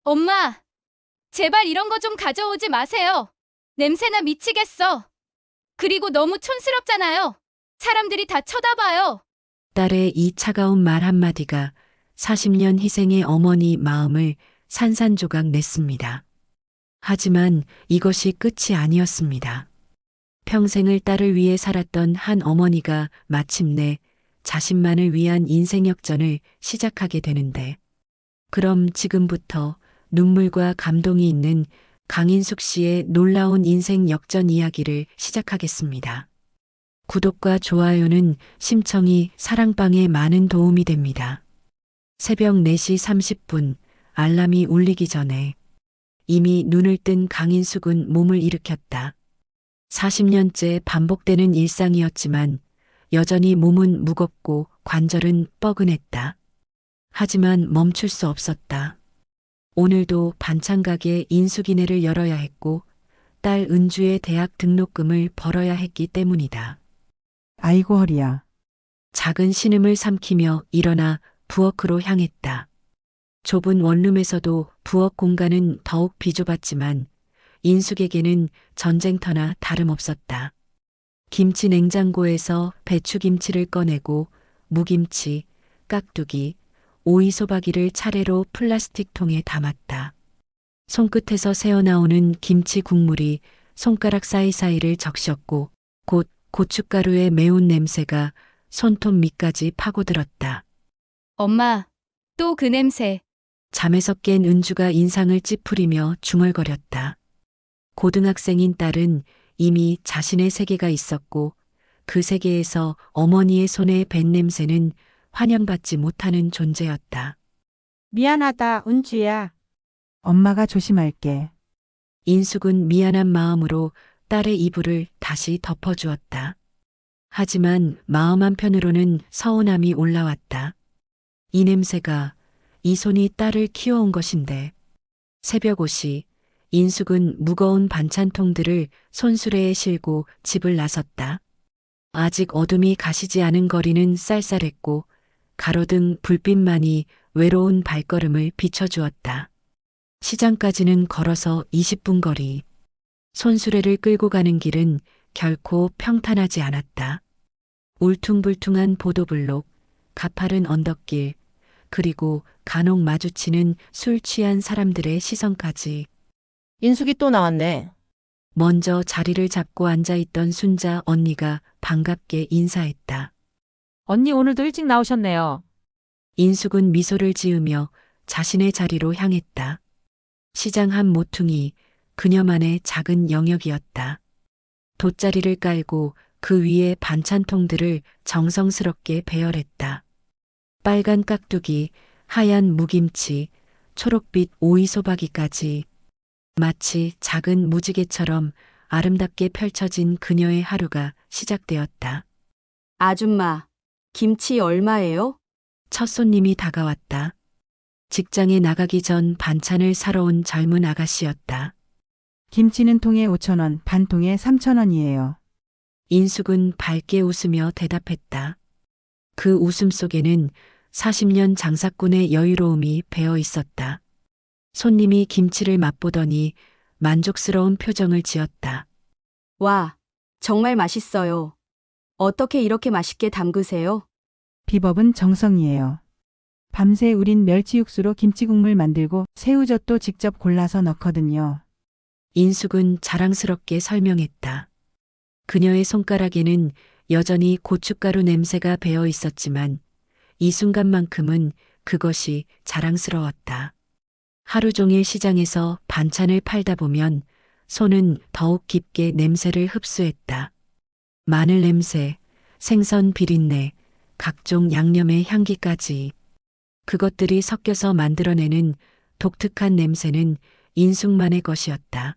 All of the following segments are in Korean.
엄마, 제발 이런 거 좀 가져오지 마세요. 냄새나 미치겠어. 그리고 너무 촌스럽잖아요. 사람들이 다 쳐다봐요. 딸의 이 차가운 말 한마디가 40년 희생의 어머니 마음을 산산조각 냈습니다. 하지만 이것이 끝이 아니었습니다. 평생을 딸을 위해 살았던 한 어머니가 마침내 자신만을 위한 인생 역전을 시작하게 되는데, 그럼 지금부터 눈물과 감동이 있는 강인숙 씨의 놀라운 인생 역전 이야기를 시작하겠습니다. 구독과 좋아요는 심청이 사랑방에 많은 도움이 됩니다. 새벽 4시 30분 알람이 울리기 전에 이미 눈을 뜬 강인숙은 몸을 일으켰다. 40년째 반복되는 일상이었지만 여전히 몸은 무겁고 관절은 뻐근했다. 하지만 멈출 수 없었다. 오늘도 반찬 가게 인수기내를 열어야 했고 딸 은주의 대학 등록금을 벌어야 했기 때문이다. 아이고 허리야. 작은 신음을 삼키며 일어나 부엌으로 향했다. 좁은 원룸에서도 부엌 공간은 더욱 비좁았지만 인숙에게는 전쟁터나 다름없었다. 김치 냉장고에서 배추김치를 꺼내고 무김치, 깍두기, 오이소박이를 차례로 플라스틱 통에 담았다. 손끝에서 새어나오는 김치 국물이 손가락 사이사이를 적셨고 곧 고춧가루의 매운 냄새가 손톱 밑까지 파고들었다. 엄마, 또 그 냄새. 잠에서 깬 은주가 인상을 찌푸리며 중얼거렸다. 고등학생인 딸은 이미 자신의 세계가 있었고 그 세계에서 어머니의 손에 밴 냄새는 환영받지 못하는 존재였다. 미안하다, 은주야. 엄마가 조심할게. 인숙은 미안한 마음으로 딸의 이불을 다시 덮어주었다. 하지만 마음 한편으로는 서운함이 올라왔다. 이 냄새가 이 손이 딸을 키워온 것인데. 새벽 5시 인숙은 무거운 반찬통들을 손수레에 실고 집을 나섰다. 아직 어둠이 가시지 않은 거리는 쌀쌀했고 가로등 불빛만이 외로운 발걸음을 비춰주었다. 시장까지는 걸어서 20분 거리. 손수레를 끌고 가는 길은 결코 평탄하지 않았다. 울퉁불퉁한 보도블록, 가파른 언덕길, 그리고 간혹 마주치는 술 취한 사람들의 시선까지. 인숙이 또 나왔네. 먼저 자리를 잡고 앉아있던 순자 언니가 반갑게 인사했다. 언니 오늘도 일찍 나오셨네요. 인숙은 미소를 지으며 자신의 자리로 향했다. 시장 한 모퉁이, 그녀만의 작은 영역이었다. 돗자리를 깔고 그 위에 반찬통들을 정성스럽게 배열했다. 빨간 깍두기, 하얀 무김치, 초록빛 오이소박이까지 마치 작은 무지개처럼 아름답게 펼쳐진 그녀의 하루가 시작되었다. 아줌마, 김치 얼마예요? 첫 손님이 다가왔다. 직장에 나가기 전 반찬을 사러 온 젊은 아가씨였다. 김치는 통에 5,000원, 반 통에 3,000원이에요. 인숙은 밝게 웃으며 대답했다. 그 웃음 속에는 40년 장사꾼의 여유로움이 배어 있었다. 손님이 김치를 맛보더니 만족스러운 표정을 지었다. 와, 정말 맛있어요. 어떻게 이렇게 맛있게 담그세요? 비법은 정성이에요. 밤새 우린 멸치 육수로 김치국물 만들고 새우젓도 직접 골라서 넣거든요. 인숙은 자랑스럽게 설명했다. 그녀의 손가락에는 여전히 고춧가루 냄새가 배어 있었지만 이 순간만큼은 그것이 자랑스러웠다. 하루 종일 시장에서 반찬을 팔다 보면 손은 더욱 깊게 냄새를 흡수했다. 마늘 냄새, 생선 비린내, 각종 양념의 향기까지. 그것들이 섞여서 만들어내는 독특한 냄새는 인숙만의 것이었다.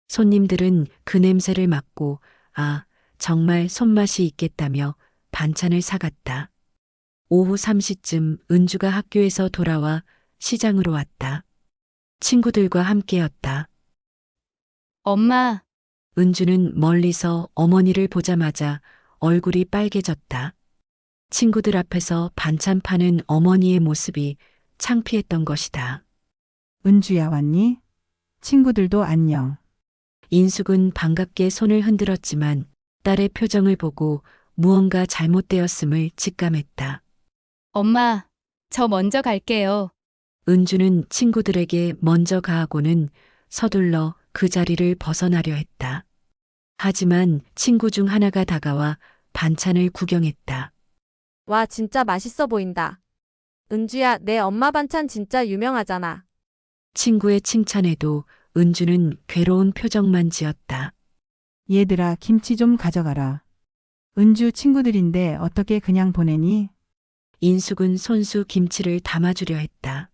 손님들은 그 냄새를 맡고 아, 정말 손맛이 있겠다며 반찬을 사갔다. 오후 3시쯤 은주가 학교에서 돌아와 시장으로 왔다. 친구들과 함께였다. 엄마, 은주는 멀리서 어머니를 보자마자 얼굴이 빨개졌다. 친구들 앞에서 반찬 파는 어머니의 모습이 창피했던 것이다. 은주야 왔니? 친구들도 안녕. 인숙은 반갑게 손을 흔들었지만 딸의 표정을 보고 무언가 잘못되었음을 직감했다. 엄마, 저 먼저 갈게요. 은주는 친구들에게 먼저 가하고는 서둘러 그 자리를 벗어나려 했다. 하지만 친구 중 하나가 다가와 반찬을 구경했다. 와, 진짜 맛있어 보인다. 은주야, 내 엄마 반찬 진짜 유명하잖아. 친구의 칭찬에도 은주는 괴로운 표정만 지었다. 얘들아, 김치 좀 가져가라. 은주 친구들인데 어떻게 그냥 보내니? 인숙은 손수 김치를 담아주려 했다.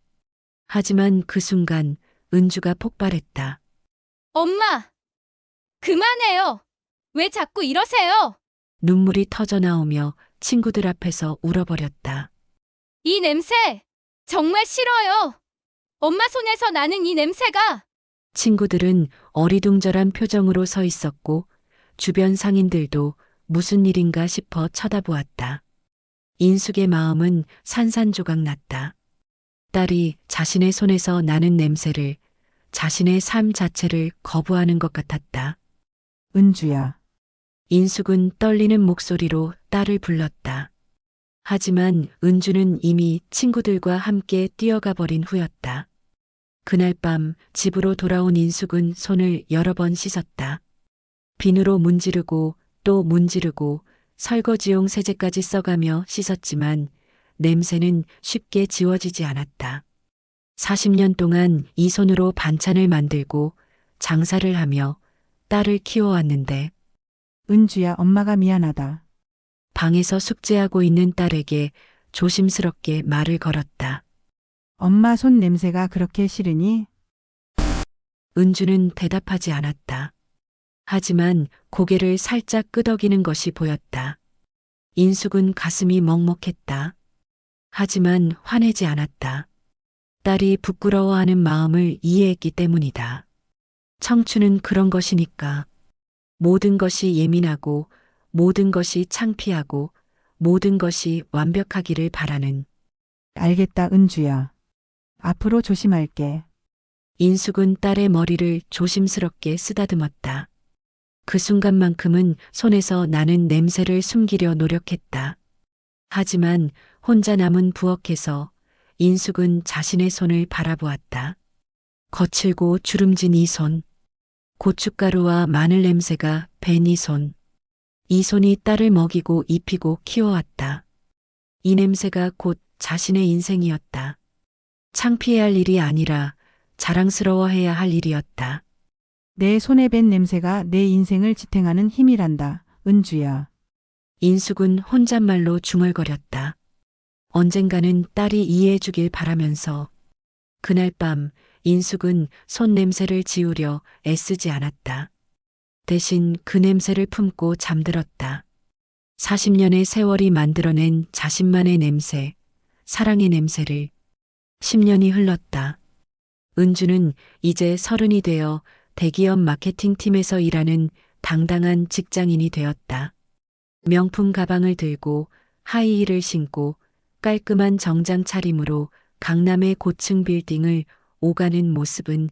하지만 그 순간 은주가 폭발했다. 엄마! 그만해요! 왜 자꾸 이러세요? 눈물이 터져 나오며 친구들 앞에서 울어버렸다. 이 냄새! 정말 싫어요! 엄마 손에서 나는 이 냄새가! 친구들은 어리둥절한 표정으로 서 있었고 주변 상인들도 무슨 일인가 싶어 쳐다보았다. 인숙의 마음은 산산조각 났다. 딸이 자신의 손에서 나는 냄새를, 자신의 삶 자체를 거부하는 것 같았다. 은주야. 인숙은 떨리는 목소리로 딸을 불렀다. 하지만 은주는 이미 친구들과 함께 뛰어가 버린 후였다. 그날 밤 집으로 돌아온 인숙은 손을 여러 번 씻었다. 비누로 문지르고 또 문지르고 설거지용 세제까지 써가며 씻었지만 냄새는 쉽게 지워지지 않았다. 40년 동안 이 손으로 반찬을 만들고 장사를 하며 딸을 키워왔는데 은주야, 엄마가 미안하다. 방에서 숙제하고 있는 딸에게 조심스럽게 말을 걸었다. 엄마 손 냄새가 그렇게 싫으니? 은주는 대답하지 않았다. 하지만 고개를 살짝 끄덕이는 것이 보였다. 인숙은 가슴이 먹먹했다. 하지만 화내지 않았다. 딸이 부끄러워하는 마음을 이해했기 때문이다. 청춘은 그런 것이니까. 모든 것이 예민하고 모든 것이 창피하고 모든 것이 완벽하기를 바라는. 알겠다, 은주야. 앞으로 조심할게. 인숙은 딸의 머리를 조심스럽게 쓰다듬었다. 그 순간만큼은 손에서 나는 냄새를 숨기려 노력했다. 하지만 혼자 남은 부엌에서 인숙은 자신의 손을 바라보았다. 거칠고 주름진 이 손. 고춧가루와 마늘 냄새가 밴 이 손. 이 손이 딸을 먹이고 입히고 키워왔다. 이 냄새가 곧 자신의 인생이었다. 창피해야 할 일이 아니라 자랑스러워해야 할 일이었다. 내 손에 밴 냄새가 내 인생을 지탱하는 힘이란다, 은주야. 인숙은 혼잣말로 중얼거렸다. 언젠가는 딸이 이해해 주길 바라면서. 그날 밤 인숙은 손 냄새를 지우려 애쓰지 않았다. 대신 그 냄새를 품고 잠들었다. 40년의 세월이 만들어낸 자신만의 냄새, 사랑의 냄새를. 10년이 흘렀다. 은주는 이제 30이 되어 대기업 마케팅팀에서 일하는 당당한 직장인이 되었다. 명품 가방을 들고 하이힐을 신고 깔끔한 정장 차림으로 강남의 고층 빌딩을 오가는 모습은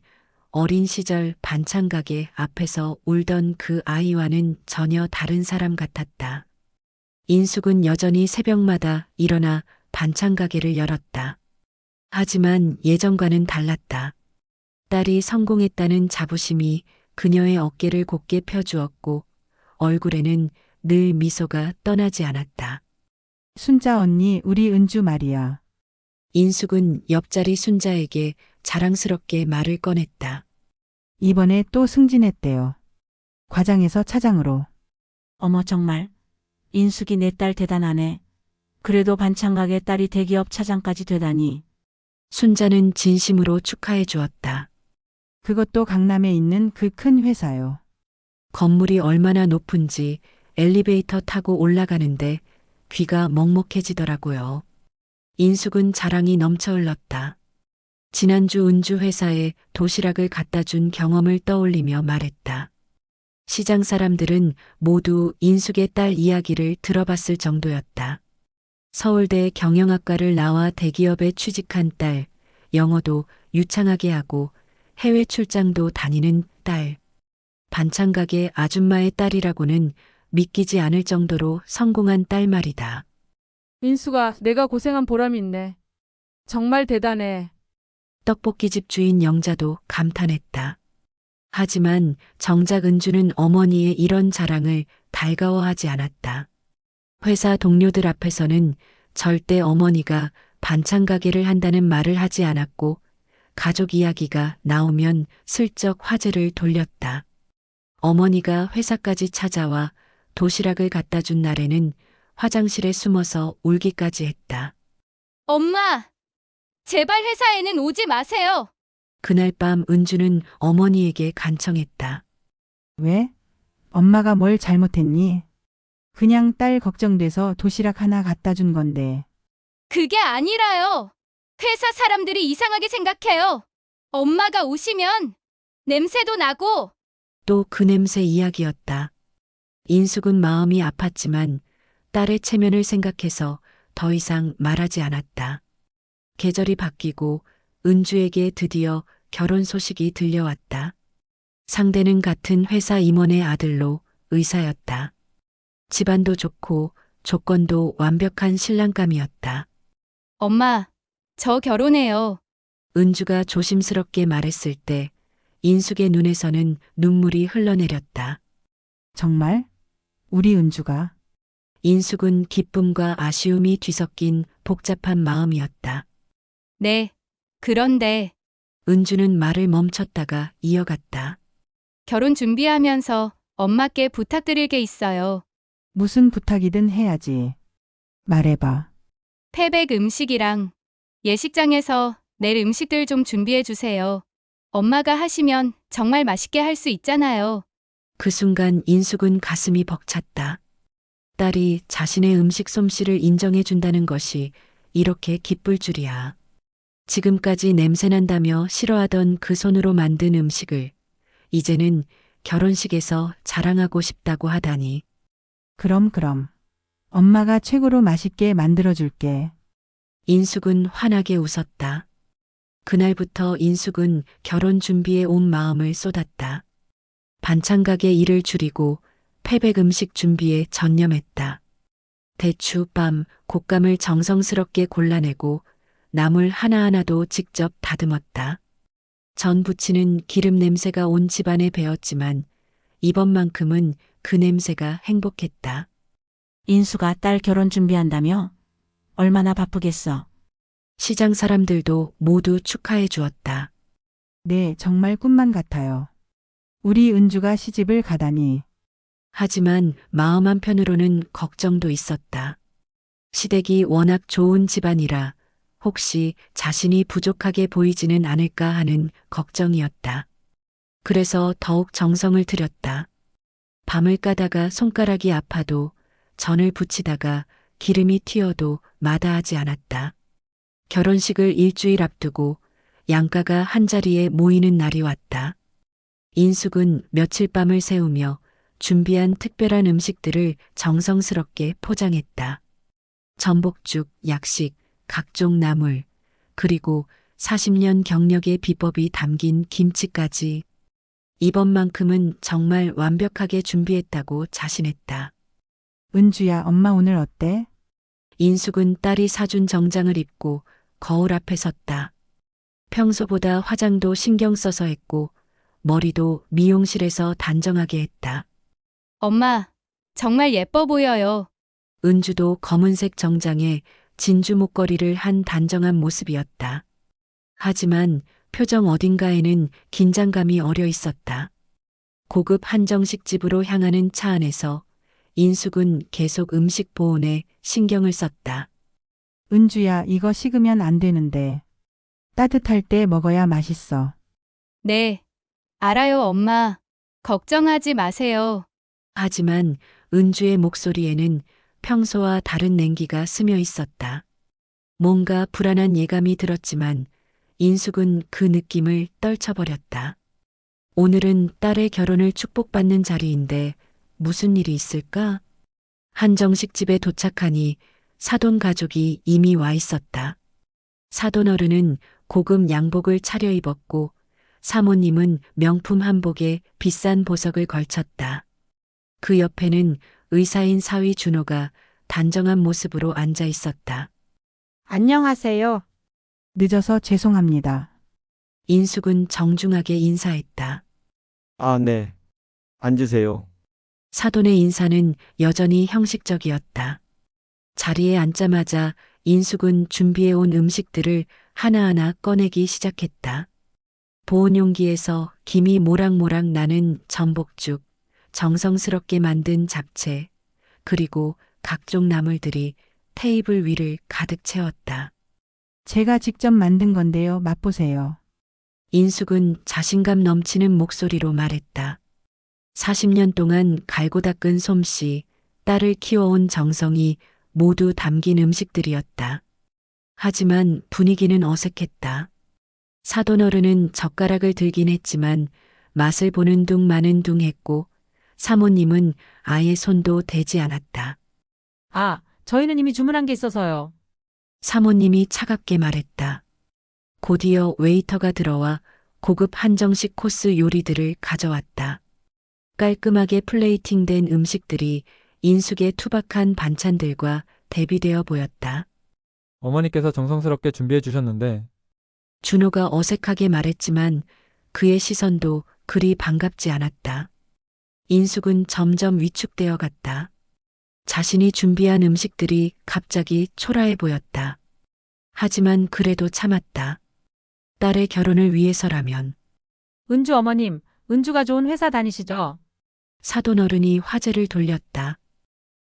어린 시절 반찬 가게 앞에서 울던 그 아이와는 전혀 다른 사람 같았다. 인숙은 여전히 새벽마다 일어나 반찬 가게를 열었다. 하지만 예전과는 달랐다. 딸이 성공했다는 자부심이 그녀의 어깨를 곧게 펴주었고 얼굴에는 늘 미소가 떠나지 않았다. 순자 언니, 우리 은주 말이야. 인숙은 옆자리 순자에게 자랑스럽게 말을 꺼냈다. 이번에 또 승진했대요. 과장에서 차장으로. 어머, 정말. 인숙이 내 딸 대단하네. 그래도 반찬가게 딸이 대기업 차장까지 되다니. 순자는 진심으로 축하해 주었다. 그것도 강남에 있는 그 큰 회사요. 건물이 얼마나 높은지 엘리베이터 타고 올라가는데 귀가 먹먹해지더라고요. 인숙은 자랑이 넘쳐 흘렀다. 지난주 은주 회사에 도시락을 갖다 준 경험을 떠올리며 말했다. 시장 사람들은 모두 인숙의 딸 이야기를 들어봤을 정도였다. 서울대 경영학과를 나와 대기업에 취직한 딸, 영어도 유창하게 하고 해외 출장도 다니는 딸. 반찬가게 아줌마의 딸이라고는 믿기지 않을 정도로 성공한 딸 말이다. 인수가 내가 고생한 보람이 있네. 정말 대단해. 떡볶이집 주인 영자도 감탄했다. 하지만 정작 은주는 어머니의 이런 자랑을 달가워하지 않았다. 회사 동료들 앞에서는 절대 어머니가 반찬 가게를 한다는 말을 하지 않았고 가족 이야기가 나오면 슬쩍 화제를 돌렸다. 어머니가 회사까지 찾아와 도시락을 갖다 준 날에는 화장실에 숨어서 울기까지 했다. 엄마! 제발 회사에는 오지 마세요. 그날 밤 은주는 어머니에게 간청했다. 왜? 엄마가 뭘 잘못했니? 그냥 딸 걱정돼서 도시락 하나 갖다 준 건데. 그게 아니라요. 회사 사람들이 이상하게 생각해요. 엄마가 오시면 냄새도 나고. 또 그 냄새 이야기였다. 인숙은 마음이 아팠지만 딸의 체면을 생각해서 더 이상 말하지 않았다. 계절이 바뀌고 은주에게 드디어 결혼 소식이 들려왔다. 상대는 같은 회사 임원의 아들로 의사였다. 집안도 좋고 조건도 완벽한 신랑감이었다. 엄마, 저 결혼해요. 은주가 조심스럽게 말했을 때 인숙의 눈에서는 눈물이 흘러내렸다. 정말? 우리 은주가. 인숙은 기쁨과 아쉬움이 뒤섞인 복잡한 마음이었다. 네. 그런데 은주는 말을 멈췄다가 이어갔다. 결혼 준비하면서 엄마께 부탁드릴 게 있어요. 무슨 부탁이든 해야지. 말해봐. 패백 음식이랑 예식장에서 내일 음식들 좀 준비해 주세요. 엄마가 하시면 정말 맛있게 할 수 있잖아요. 그 순간 인숙은 가슴이 벅찼다. 딸이 자신의 음식 솜씨를 인정해 준다는 것이 이렇게 기쁠 줄이야. 지금까지 냄새난다며 싫어하던 그 손으로 만든 음식을 이제는 결혼식에서 자랑하고 싶다고 하다니. 그럼. 엄마가 최고로 맛있게 만들어줄게. 인숙은 환하게 웃었다. 그날부터 인숙은 결혼 준비에 온 마음을 쏟았다. 반찬 가게 일을 줄이고 패백 음식 준비에 전념했다. 대추, 빰, 곶감을 정성스럽게 골라내고 나물 하나하나도 직접 다듬었다. 전 부치는 기름 냄새가 온 집안에 배었지만 이번만큼은 그 냄새가 행복했다. 인수가 딸 결혼 준비한다며? 얼마나 바쁘겠어. 시장 사람들도 모두 축하해 주었다. 네, 정말 꿈만 같아요. 우리 은주가 시집을 가다니. 하지만 마음 한편으로는 걱정도 있었다. 시댁이 워낙 좋은 집안이라 혹시 자신이 부족하게 보이지는 않을까 하는 걱정이었다. 그래서 더욱 정성을 들였다. 밤을 까다가 손가락이 아파도 전을 붙이다가 기름이 튀어도 마다하지 않았다. 결혼식을 일주일 앞두고 양가가 한자리에 모이는 날이 왔다. 인숙은 며칠 밤을 새우며 준비한 특별한 음식들을 정성스럽게 포장했다. 전복죽, 약식, 각종 나물, 그리고 40년 경력의 비법이 담긴 김치까지. 이번만큼은 정말 완벽하게 준비했다고 자신했다. 은주야, 엄마 오늘 어때? 인숙은 딸이 사준 정장을 입고 거울 앞에 섰다. 평소보다 화장도 신경 써서 했고 머리도 미용실에서 단정하게 했다. 엄마, 정말 예뻐 보여요. 은주도 검은색 정장에 진주 목걸이를 한 단정한 모습이었다. 하지만 표정 어딘가에는 긴장감이 어려 있었다. 고급 한정식 집으로 향하는 차 안에서 인숙은 계속 음식 보온에 신경을 썼다. 은주야, 이거 식으면 안 되는데. 따뜻할 때 먹어야 맛있어. 네. 알아요, 엄마. 걱정하지 마세요. 하지만 은주의 목소리에는 평소와 다른 냉기가 스며 있었다. 뭔가 불안한 예감이 들었지만 인숙은 그 느낌을 떨쳐버렸다. 오늘은 딸의 결혼을 축복받는 자리인데 무슨 일이 있을까? 한정식 집에 도착하니 사돈 가족이 이미 와 있었다. 사돈 어른은 고급 양복을 차려입었고 사모님은 명품 한복에 비싼 보석을 걸쳤다. 그 옆에는 의사인 사위 준호가 단정한 모습으로 앉아 있었다. 안녕하세요. 늦어서 죄송합니다. 인숙은 정중하게 인사했다. 아, 네. 앉으세요. 사돈의 인사는 여전히 형식적이었다. 자리에 앉자마자 인숙은 준비해온 음식들을 하나하나 꺼내기 시작했다. 보온 용기에서 김이 모락모락 나는 전복죽, 정성스럽게 만든 잡채, 그리고 각종 나물들이 테이블 위를 가득 채웠다. 제가 직접 만든 건데요. 맛보세요. 인숙은 자신감 넘치는 목소리로 말했다. 40년 동안 갈고 닦은 솜씨, 딸을 키워온 정성이 모두 담긴 음식들이었다. 하지만 분위기는 어색했다. 사돈어른은 젓가락을 들긴 했지만 맛을 보는 둥 마는 둥 했고 사모님은 아예 손도 대지 않았다. 아, 저희는 이미 주문한 게 있어서요. 사모님이 차갑게 말했다. 곧이어 웨이터가 들어와 고급 한정식 코스 요리들을 가져왔다. 깔끔하게 플레이팅된 음식들이 인숙의 투박한 반찬들과 대비되어 보였다. 어머니께서 정성스럽게 준비해 주셨는데 준호가 어색하게 말했지만 그의 시선도 그리 반갑지 않았다. 인숙은 점점 위축되어 갔다. 자신이 준비한 음식들이 갑자기 초라해 보였다. 하지만 그래도 참았다. 딸의 결혼을 위해서라면. 은주 어머님, 은주가 좋은 회사 다니시죠? 사돈어른이 화제를 돌렸다.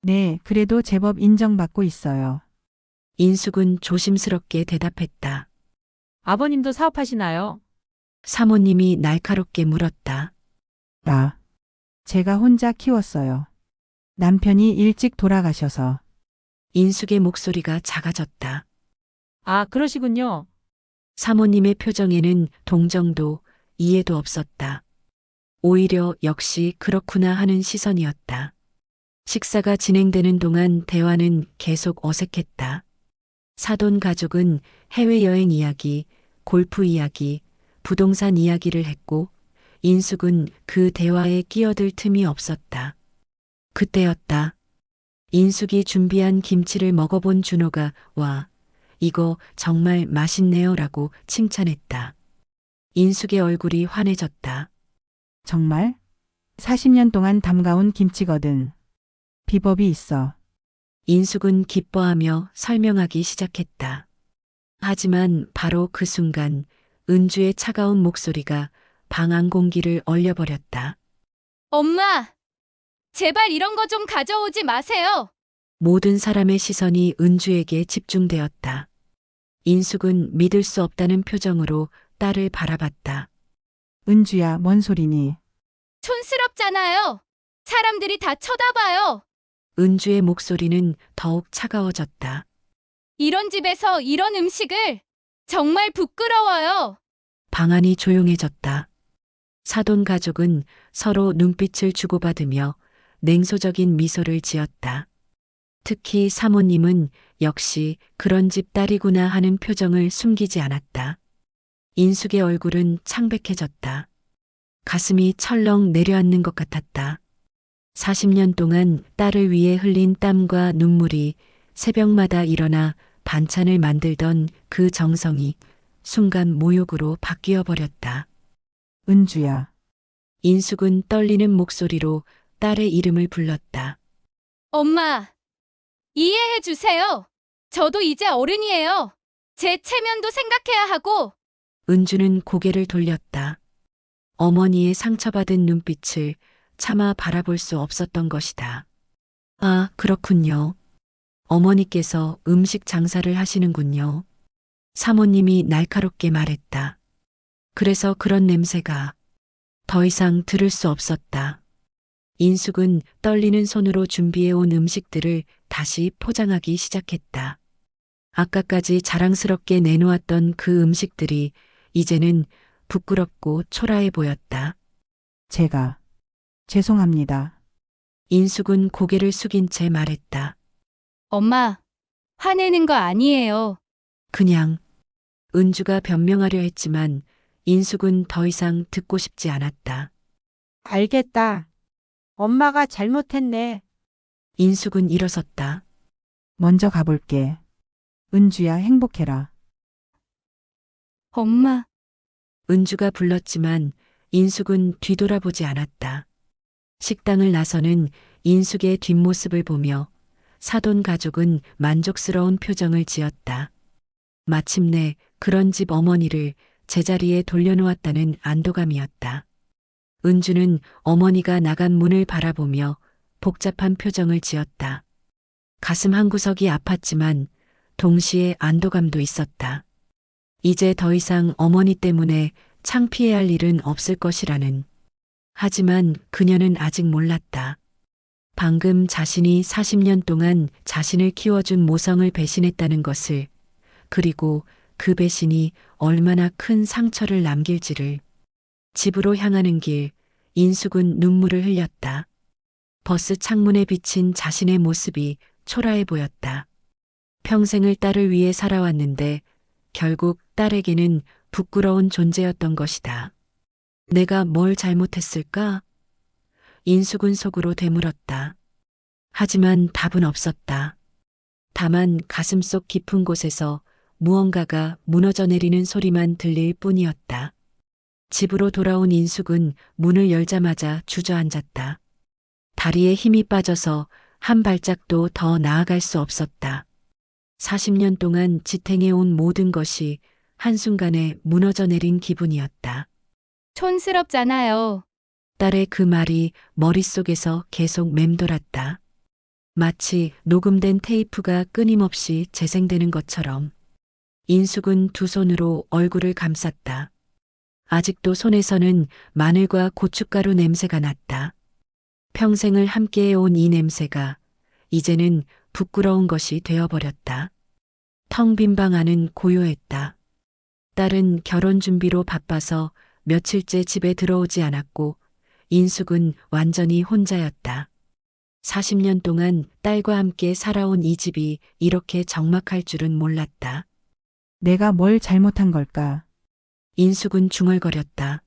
네, 그래도 제법 인정받고 있어요. 인숙은 조심스럽게 대답했다. 아버님도 사업하시나요? 사모님이 날카롭게 물었다. 제가 혼자 키웠어요. 남편이 일찍 돌아가셔서. 인숙의 목소리가 작아졌다. 아, 그러시군요. 사모님의 표정에는 동정도 이해도 없었다. 오히려 역시 그렇구나 하는 시선이었다. 식사가 진행되는 동안 대화는 계속 어색했다. 사돈 가족은 해외여행 이야기, 골프 이야기, 부동산 이야기를 했고 인숙은 그 대화에 끼어들 틈이 없었다. 그때였다. 인숙이 준비한 김치를 먹어본 준호가 와, 이거 정말 맛있네요 라고 칭찬했다. 인숙의 얼굴이 환해졌다. 정말? 40년 동안 담가온 김치거든. 비법이 있어. 인숙은 기뻐하며 설명하기 시작했다. 하지만 바로 그 순간 은주의 차가운 목소리가 방 안 공기를 얼려버렸다. 엄마! 제발 이런 거 좀 가져오지 마세요. 모든 사람의 시선이 은주에게 집중되었다. 인숙은 믿을 수 없다는 표정으로 딸을 바라봤다. 은주야, 뭔 소리니? 촌스럽잖아요. 사람들이 다 쳐다봐요. 은주의 목소리는 더욱 차가워졌다. 이런 집에서 이런 음식을 정말 부끄러워요. 방 안이 조용해졌다. 사돈 가족은 서로 눈빛을 주고받으며 냉소적인 미소를 지었다. 특히 사모님은 역시 그런 집 딸이구나 하는 표정을 숨기지 않았다. 인숙의 얼굴은 창백해졌다. 가슴이 철렁 내려앉는 것 같았다. 40년 동안 딸을 위해 흘린 땀과 눈물이 새벽마다 일어나 반찬을 만들던 그 정성이 순간 모욕으로 바뀌어 버렸다. 은주야. 인숙은 떨리는 목소리로 딸의 이름을 불렀다. 엄마, 이해해 주세요. 저도 이제 어른이에요. 제 체면도 생각해야 하고. 은주는 고개를 돌렸다. 어머니의 상처받은 눈빛을 차마 바라볼 수 없었던 것이다. 아, 그렇군요. 어머니께서 음식 장사를 하시는군요. 사모님이 날카롭게 말했다. 그래서 그런 냄새가 더 이상 들을 수 없었다. 인숙은 떨리는 손으로 준비해온 음식들을 다시 포장하기 시작했다. 아까까지 자랑스럽게 내놓았던 그 음식들이 이제는 부끄럽고 초라해 보였다. 제가. 죄송합니다. 인숙은 고개를 숙인 채 말했다. 엄마, 화내는 거 아니에요. 그냥 은주가 변명하려 했지만 인숙은 더 이상 듣고 싶지 않았다. 알겠다. 엄마가 잘못했네. 인숙은 일어섰다. 먼저 가볼게. 은주야, 행복해라. 엄마, 은주가 불렀지만 인숙은 뒤돌아보지 않았다. 식당을 나서는 인숙의 뒷모습을 보며 사돈 가족은 만족스러운 표정을 지었다. 마침내 그런 집 어머니를 제자리에 돌려놓았다는 안도감이었다. 은주는 어머니가 나간 문을 바라보며 복잡한 표정을 지었다. 가슴 한구석이 아팠지만 동시에 안도감도 있었다. 이제 더 이상 어머니 때문에 창피해야 할 일은 없을 것이라는. 하지만 그녀는 아직 몰랐다. 방금 자신이 40년 동안 자신을 키워준 모성을 배신했다는 것을, 그리고 그 배신이 얼마나 큰 상처를 남길지를. 집으로 향하는 길, 인숙은 눈물을 흘렸다. 버스 창문에 비친 자신의 모습이 초라해 보였다. 평생을 딸을 위해 살아왔는데 결국 딸에게는 부끄러운 존재였던 것이다. 내가 뭘 잘못했을까? 인숙은 속으로 되물었다. 하지만 답은 없었다. 다만 가슴속 깊은 곳에서 무언가가 무너져 내리는 소리만 들릴 뿐이었다. 집으로 돌아온 인숙은 문을 열자마자 주저앉았다. 다리에 힘이 빠져서 한 발짝도 더 나아갈 수 없었다. 40년 동안 지탱해온 모든 것이 한순간에 무너져 내린 기분이었다. 촌스럽잖아요. 딸의 그 말이 머릿속에서 계속 맴돌았다. 마치 녹음된 테이프가 끊임없이 재생되는 것처럼. 인숙은 두 손으로 얼굴을 감쌌다. 아직도 손에서는 마늘과 고춧가루 냄새가 났다. 평생을 함께해온 이 냄새가 이제는 부끄러운 것이 되어버렸다. 텅 빈 방 안은 고요했다. 딸은 결혼 준비로 바빠서 며칠째 집에 들어오지 않았고 인숙은 완전히 혼자였다. 40년 동안 딸과 함께 살아온 이 집이 이렇게 적막할 줄은 몰랐다. 내가 뭘 잘못한 걸까? 인숙은 중얼거렸다.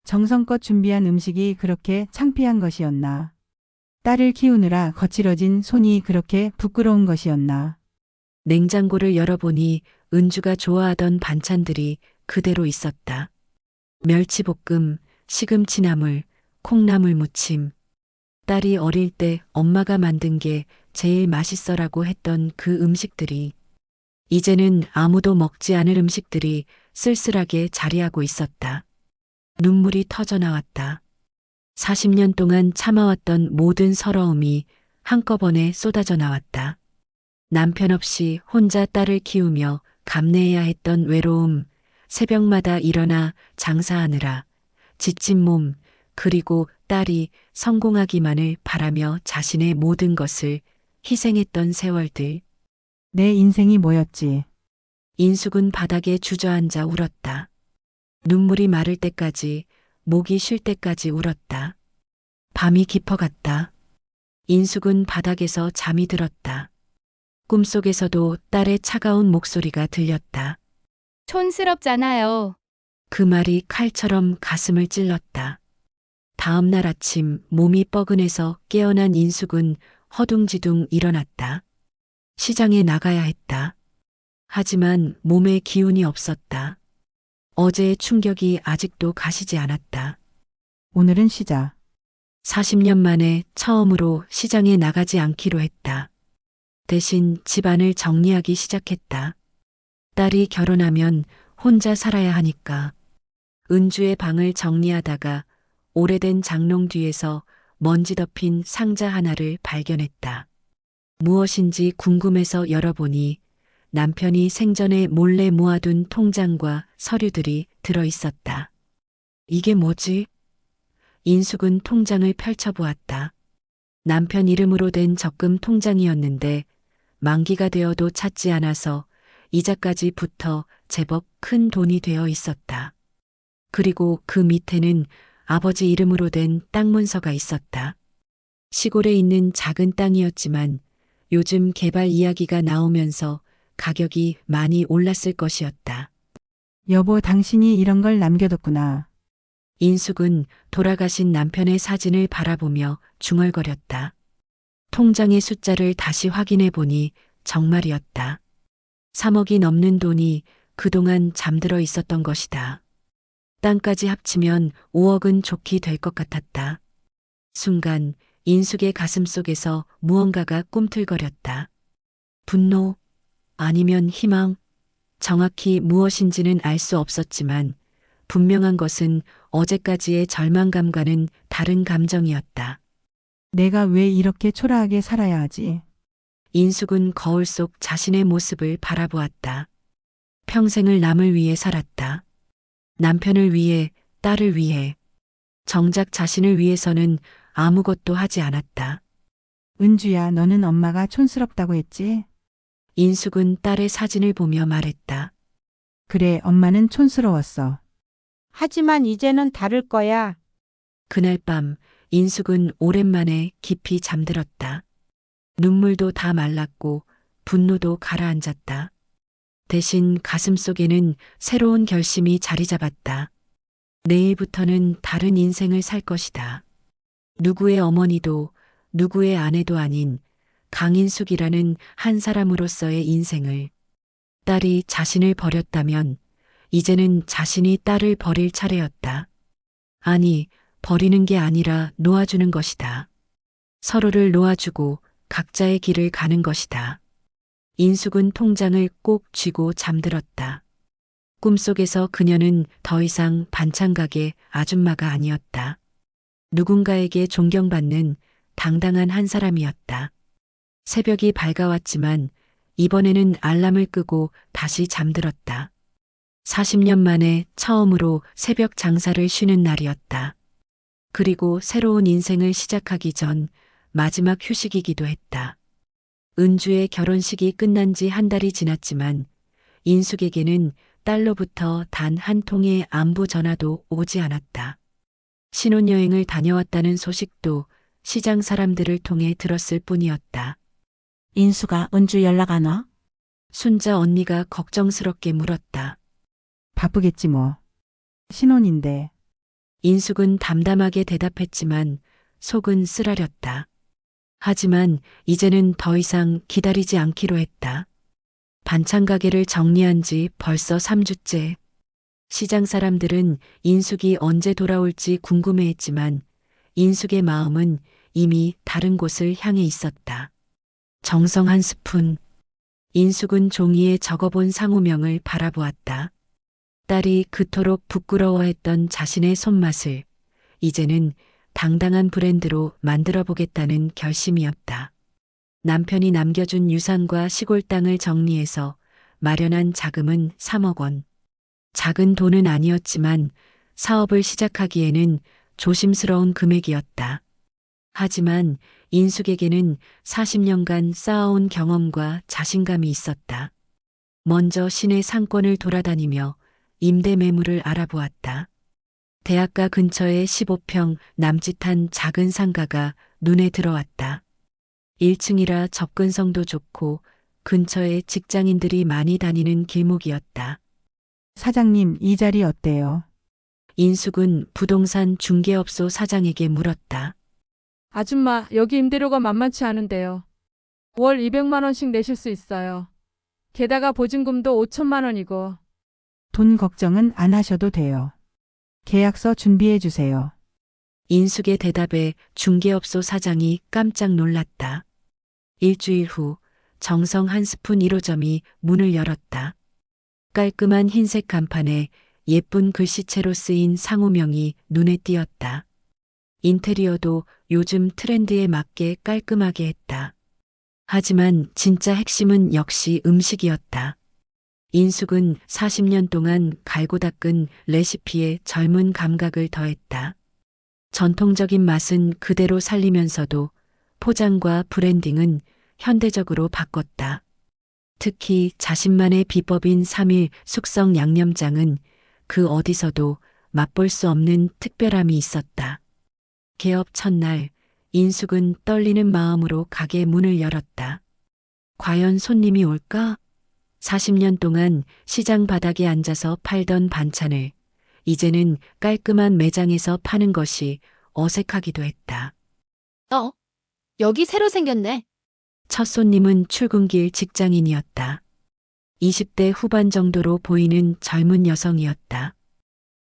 정성껏 준비한 음식이 그렇게 창피한 것이었나? 딸을 키우느라 거칠어진 손이 그렇게 부끄러운 것이었나? 냉장고를 열어보니 은주가 좋아하던 반찬들이 그대로 있었다. 멸치볶음, 시금치나물, 콩나물 무침. 딸이 어릴 때 엄마가 만든 게 제일 맛있어라고 했던 그 음식들이, 이제는 아무도 먹지 않을 음식들이 쓸쓸하게 자리하고 있었다. 눈물이 터져 나왔다. 40년 동안 참아왔던 모든 서러움이 한꺼번에 쏟아져 나왔다. 남편 없이 혼자 딸을 키우며 감내해야 했던 외로움, 새벽마다 일어나 장사하느라 지친 몸, 그리고 딸이 성공하기만을 바라며 자신의 모든 것을 희생했던 세월들. 내 인생이 뭐였지? 인숙은 바닥에 주저앉아 울었다. 눈물이 마를 때까지, 목이 쉴 때까지 울었다. 밤이 깊어갔다. 인숙은 바닥에서 잠이 들었다. 꿈속에서도 딸의 차가운 목소리가 들렸다. 촌스럽잖아요. 그 말이 칼처럼 가슴을 찔렀다. 다음 날 아침 몸이 뻐근해서 깨어난 인숙은 허둥지둥 일어났다. 시장에 나가야 했다. 하지만 몸에 기운이 없었다. 어제의 충격이 아직도 가시지 않았다. 오늘은 쉬자. 40년 만에 처음으로 시장에 나가지 않기로 했다. 대신 집안을 정리하기 시작했다. 딸이 결혼하면 혼자 살아야 하니까. 은주의 방을 정리하다가 오래된 장롱 뒤에서 먼지 덮인 상자 하나를 발견했다. 무엇인지 궁금해서 열어보니 남편이 생전에 몰래 모아둔 통장과 서류들이 들어 있었다. 이게 뭐지? 인숙은 통장을 펼쳐보았다. 남편 이름으로 된 적금 통장이었는데 만기가 되어도 찾지 않아서 이자까지 붙어 제법 큰 돈이 되어 있었다. 그리고 그 밑에는 아버지 이름으로 된 땅 문서가 있었다. 시골에 있는 작은 땅이었지만 요즘 개발 이야기가 나오면서 가격이 많이 올랐을 것이었다. 여보, 당신이 이런 걸 남겨뒀구나. 인숙은 돌아가신 남편의 사진을 바라보며 중얼거렸다. 통장의 숫자를 다시 확인해 보니 정말이었다. 3억이 넘는 돈이 그동안 잠들어 있었던 것이다. 땅까지 합치면 5억은 좋게 될 것 같았다. 순간 인숙의 가슴 속에서 무언가가 꿈틀거렸다. 분노, 아니면 희망, 정확히 무엇인지는 알 수 없었지만 분명한 것은 어제까지의 절망감과는 다른 감정이었다. 내가 왜 이렇게 초라하게 살아야 하지? 인숙은 거울 속 자신의 모습을 바라보았다. 평생을 남을 위해 살았다. 남편을 위해, 딸을 위해. 정작 자신을 위해서는 아무것도 하지 않았다. 은주야, 너는 엄마가 촌스럽다고 했지? 인숙은 딸의 사진을 보며 말했다. 그래, 엄마는 촌스러웠어. 하지만 이제는 다를 거야. 그날 밤 인숙은 오랜만에 깊이 잠들었다. 눈물도 다 말랐고 분노도 가라앉았다. 대신 가슴속에는 새로운 결심이 자리 잡았다. 내일부터는 다른 인생을 살 것이다. 누구의 어머니도 누구의 아내도 아닌 강인숙이라는 한 사람으로서의 인생을. 딸이 자신을 버렸다면 이제는 자신이 딸을 버릴 차례였다. 아니, 버리는 게 아니라 놓아주는 것이다. 서로를 놓아주고 각자의 길을 가는 것이다. 인숙은 통장을 꼭 쥐고 잠들었다. 꿈속에서 그녀는 더 이상 반찬가게 아줌마가 아니었다. 누군가에게 존경받는 당당한 한 사람이었다. 새벽이 밝아왔지만 이번에는 알람을 끄고 다시 잠들었다. 40년 만에 처음으로 새벽 장사를 쉬는 날이었다. 그리고 새로운 인생을 시작하기 전 마지막 휴식이기도 했다. 은주의 결혼식이 끝난 지 한 달이 지났지만 인숙에게는 딸로부터 단 한 통의 안부 전화도 오지 않았다. 신혼여행을 다녀왔다는 소식도 시장 사람들을 통해 들었을 뿐이었다. 인수가 은주 연락 안 와? 순자 언니가 걱정스럽게 물었다. 바쁘겠지 뭐. 신혼인데. 인숙은 담담하게 대답했지만 속은 쓰라렸다. 하지만 이제는 더 이상 기다리지 않기로 했다. 반찬 가게를 정리한 지 벌써 3주째. 시장 사람들은 인숙이 언제 돌아올지 궁금해했지만 인숙의 마음은 이미 다른 곳을 향해 있었다. 정성 한 스푼. 인숙은 종이에 적어본 상호명을 바라보았다. 딸이 그토록 부끄러워했던 자신의 손맛을 이제는 당당한 브랜드로 만들어 보겠다는 결심이었다. 남편이 남겨준 유산과 시골 땅을 정리해서 마련한 자금은 3억 원. 작은 돈은 아니었지만 사업을 시작하기에는 조심스러운 금액이었다. 하지만 인숙에게는 40년간 쌓아온 경험과 자신감이 있었다. 먼저 시내 상권을 돌아다니며 임대 매물을 알아보았다. 대학가 근처에 15평 남짓한 작은 상가가 눈에 들어왔다. 1층이라 접근성도 좋고 근처에 직장인들이 많이 다니는 길목이었다. 사장님, 이 자리 어때요? 인숙은 부동산 중개업소 사장에게 물었다. 아줌마, 여기 임대료가 만만치 않은데요. 월 200만 원씩 내실 수 있어요. 게다가 보증금도 5천만 원이고. 돈 걱정은 안 하셔도 돼요. 계약서 준비해 주세요. 인숙의 대답에 중개업소 사장이 깜짝 놀랐다. 일주일 후 정성 한 스푼 1호점이 문을 열었다. 깔끔한 흰색 간판에 예쁜 글씨체로 쓰인 상호명이 눈에 띄었다. 인테리어도 요즘 트렌드에 맞게 깔끔하게 했다. 하지만 진짜 핵심은 역시 음식이었다. 인숙은 40년 동안 갈고 닦은 레시피에 젊은 감각을 더했다. 전통적인 맛은 그대로 살리면서도 포장과 브랜딩은 현대적으로 바꿨다. 특히 자신만의 비법인 3일 숙성 양념장은 그 어디서도 맛볼 수 없는 특별함이 있었다. 개업 첫날, 인숙은 떨리는 마음으로 가게 문을 열었다. 과연 손님이 올까? 40년 동안 시장 바닥에 앉아서 팔던 반찬을 이제는 깔끔한 매장에서 파는 것이 어색하기도 했다. 여기 새로 생겼네. 첫 손님은 출근길 직장인이었다. 20대 후반 정도로 보이는 젊은 여성이었다.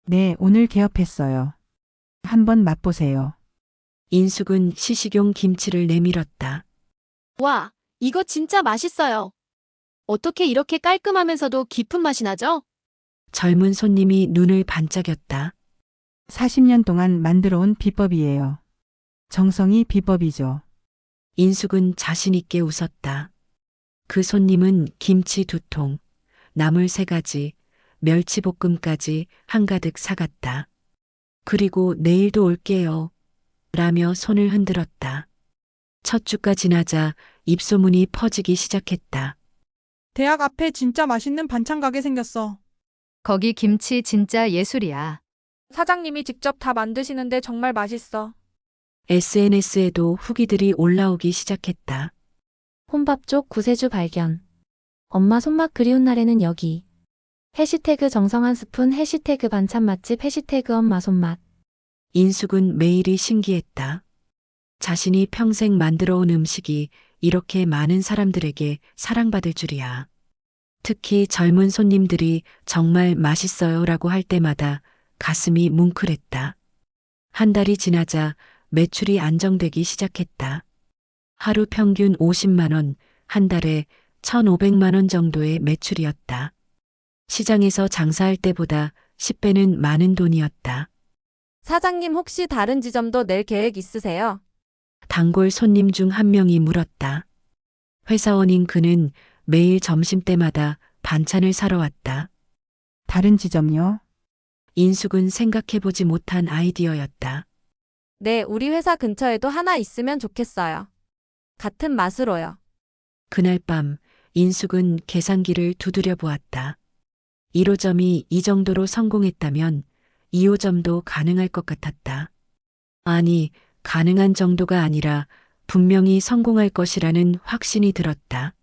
네, 오늘 개업했어요. 한번 맛보세요. 인숙은 시식용 김치를 내밀었다. 와, 이거 진짜 맛있어요. 어떻게 이렇게 깔끔하면서도 깊은 맛이 나죠? 젊은 손님이 눈을 반짝였다. 40년 동안 만들어 온 비법이에요. 정성이 비법이죠. 인숙은 자신있게 웃었다. 그 손님은 김치 2통, 나물 3가지, 멸치볶음까지 한가득 사갔다. 그리고 내일도 올게요. 라며 손을 흔들었다. 첫 주가 지나자 입소문이 퍼지기 시작했다. 대학 앞에 진짜 맛있는 반찬 가게 생겼어. 거기 김치 진짜 예술이야. 사장님이 직접 다 만드시는데 정말 맛있어. SNS에도 후기들이 올라오기 시작했다. 혼밥 쪽 구세주 발견. 엄마 손맛 그리운 날에는 여기. 해시태그 정성 한 스푼, 해시태그 반찬 맛집, 해시태그 엄마 손맛. 인숙은 매일이 신기했다. 자신이 평생 만들어 온 음식이 이렇게 많은 사람들에게 사랑받을 줄이야. 특히 젊은 손님들이 정말 맛있어요 라고 할 때마다 가슴이 뭉클했다. 한 달이 지나자 매출이 안정되기 시작했다. 하루 평균 50만 원, 한 달에 1,500만 원 정도의 매출이었다. 시장에서 장사할 때보다 10배는 많은 돈이었다. 사장님 혹시 다른 지점도 낼 계획 있으세요? 단골 손님 중 한 명이 물었다. 회사원인 그는 매일 점심때마다 반찬을 사러 왔다. 다른 지점요? 인숙은 생각해보지 못한 아이디어였다. 네, 우리 회사 근처에도 하나 있으면 좋겠어요. 같은 맛으로요. 그날 밤 인숙은 계산기를 두드려 보았다. 1호점이 이 정도로 성공했다면 2호점도 가능할 것 같았다. 아니, 가능한 정도가 아니라 분명히 성공할 것이라는 확신이 들었다.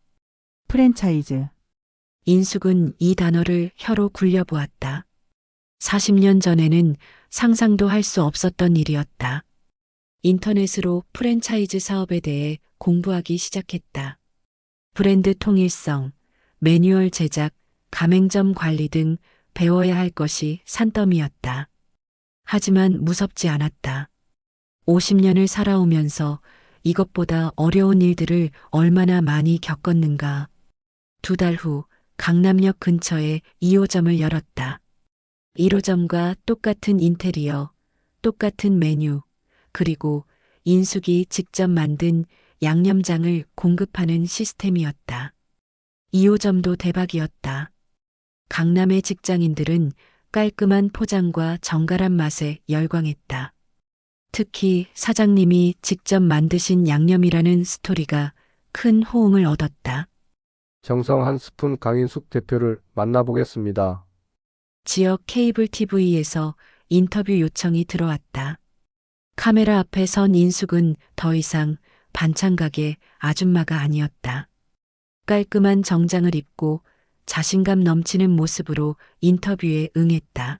프랜차이즈. 인숙은 이 단어를 혀로 굴려보았다. 40년 전에는 상상도 할 수 없었던 일이었다. 인터넷으로 프랜차이즈 사업에 대해 공부하기 시작했다. 브랜드 통일성, 매뉴얼 제작, 가맹점 관리 등 배워야 할 것이 산더미였다. 하지만 무섭지 않았다. 50년을 살아오면서 이것보다 어려운 일들을 얼마나 많이 겪었는가. 2달 후 강남역 근처에 2호점을 열었다. 1호점과 똑같은 인테리어, 똑같은 메뉴, 그리고 인숙이 직접 만든 양념장을 공급하는 시스템이었다. 2호점도 대박이었다. 강남의 직장인들은 깔끔한 포장과 정갈한 맛에 열광했다. 특히 사장님이 직접 만드신 양념이라는 스토리가 큰 호응을 얻었다. 정성 한 스푼 강인숙 대표를 만나보겠습니다. 지역 케이블 TV에서 인터뷰 요청이 들어왔다. 카메라 앞에 선 인숙은 더 이상 반찬 가게 아줌마가 아니었다. 깔끔한 정장을 입고 자신감 넘치는 모습으로 인터뷰에 응했다.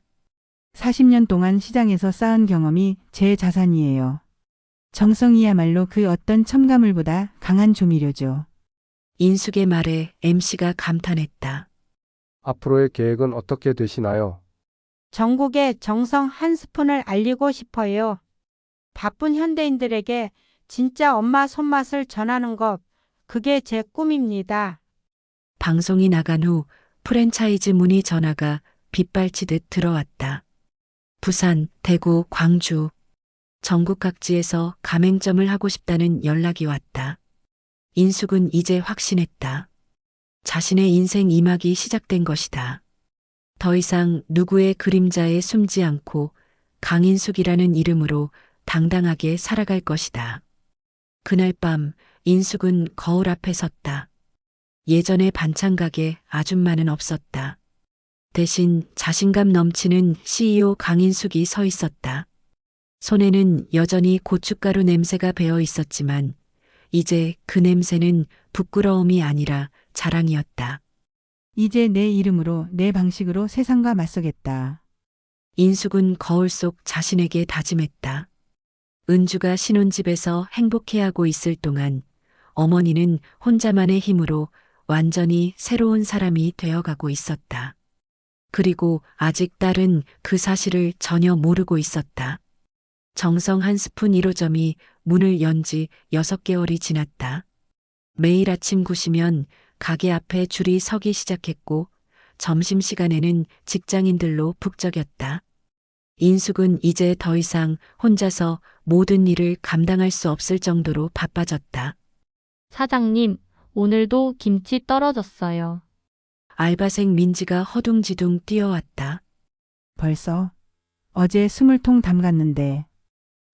40년 동안 시장에서 쌓은 경험이 제 자산이에요. 정성이야말로 그 어떤 첨가물보다 강한 조미료죠. 인숙의 말에 MC가 감탄했다. 앞으로의 계획은 어떻게 되시나요? 전국에 정성 한 스푼을 알리고 싶어요. 바쁜 현대인들에게 진짜 엄마 손맛을 전하는 것, 그게 제 꿈입니다. 방송이 나간 후 프랜차이즈 문의 전화가 빗발치듯 들어왔다. 부산, 대구, 광주, 전국 각지에서 가맹점을 하고 싶다는 연락이 왔다. 인숙은 이제 확신했다. 자신의 인생 2막이 시작된 것이다. 더 이상 누구의 그림자에 숨지 않고 강인숙이라는 이름으로 당당하게 살아갈 것이다. 그날 밤 인숙은 거울 앞에 섰다. 예전의 반찬 가게 아줌마는 없었다. 대신 자신감 넘치는 CEO 강인숙이 서 있었다. 손에는 여전히 고춧가루 냄새가 배어 있었지만 이제 그 냄새는 부끄러움이 아니라 자랑이었다. 이제 내 이름으로 내 방식으로 세상과 맞서겠다. 인숙은 거울 속 자신에게 다짐했다. 은주가 신혼집에서 행복해하고 있을 동안 어머니는 혼자만의 힘으로 완전히 새로운 사람이 되어가고 있었다. 그리고 아직 딸은 그 사실을 전혀 모르고 있었다. 정성 한 스푼 1호점이 문을 연 지 6개월이 지났다. 매일 아침 9시면 가게 앞에 줄이 서기 시작했고 점심시간에는 직장인들로 북적였다. 인숙은 이제 더 이상 혼자서 모든 일을 감당할 수 없을 정도로 바빠졌다. 사장님, 오늘도 김치 떨어졌어요. 알바생 민지가 허둥지둥 뛰어왔다. 벌써? 어제 20통 담갔는데.